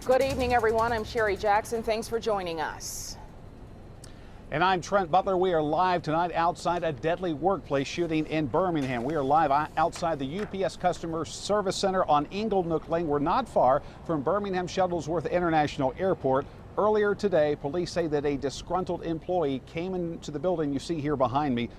Good evening, everyone. I'm Sherry Jackson. Thanks for joining us. And I'm Trent Butler. We are live tonight outside a deadly workplace shooting in Birmingham. We are live outside the UPS Customer Service Center on Inglenook Lane. We're not far from Birmingham Shuttlesworth International Airport. Earlier today, police say that a disgruntled employee came into the building you see here behind me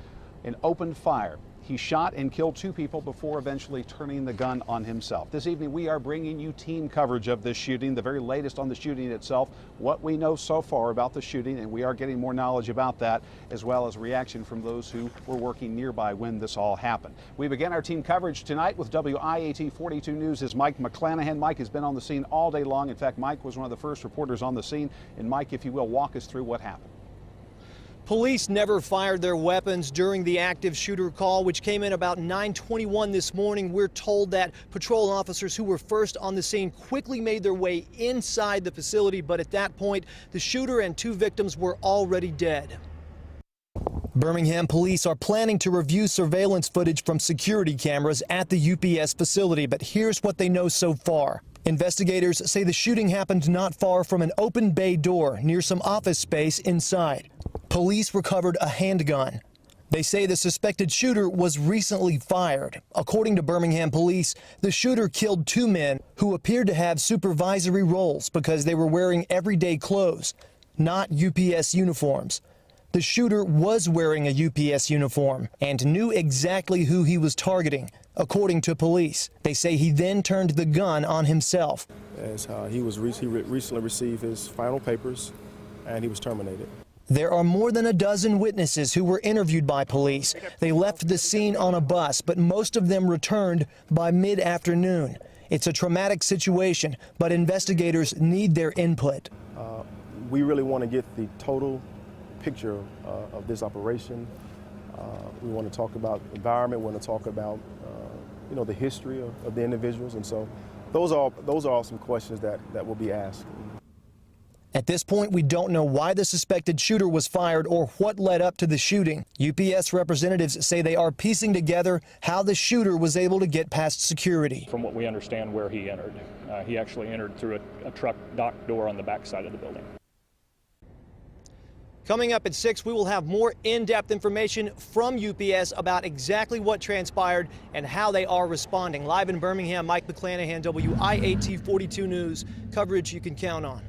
and opened fire. He shot and killed 2 people before eventually turning the gun on himself. This evening, we are bringing you team coverage of this shooting, the very latest on the shooting itself, what we know so far about the shooting, and we are getting more knowledge about that, as well as reaction from those who were working nearby when this all happened. We begin our team coverage tonight with WIAT 42 News' Mike McClanahan. Mike has been on the scene all day long. In fact, Mike was one of the first reporters on the scene. And Mike, if you will, walk us through what happened. Police never fired their weapons during the active shooter call, which came in about 9:21 this morning. We're told that patrol officers who were first on the scene quickly made their way inside the facility, but at that point, the shooter and 2 victims were already dead. Birmingham police are planning to review surveillance footage from security cameras at the UPS facility, but here's what they know so far. Investigators say the shooting happened not far from an open bay door near some office space inside. Police recovered a handgun. They say the suspected shooter was recently fired. According to Birmingham police, the shooter killed 2 men who appeared to have supervisory roles because they were wearing everyday clothes, not UPS uniforms. The shooter was wearing a UPS uniform and knew exactly who he was targeting, according to police. They say he then turned the gun on himself. As he recently received his final papers and he was terminated. There are more than a dozen witnesses who were interviewed by police. They left the scene on a bus, but most of them returned by mid-afternoon. It's a traumatic situation, but investigators need their input. We really want to get the total picture of this operation. We want to talk about environment. We want to talk about the history of the individuals, and so those are all some questions that will be asked. At this point, we don't know why the suspected shooter was fired or what led up to the shooting. UPS representatives say they are piecing together how the shooter was able to get past security. From what we understand where he entered, he actually entered through a truck dock door on the back side of the building. Coming up at 6, we will have more in-depth information from UPS about exactly what transpired and how they are responding. Live in Birmingham, Mike McClanahan, WIAT 42 News, coverage you can count on.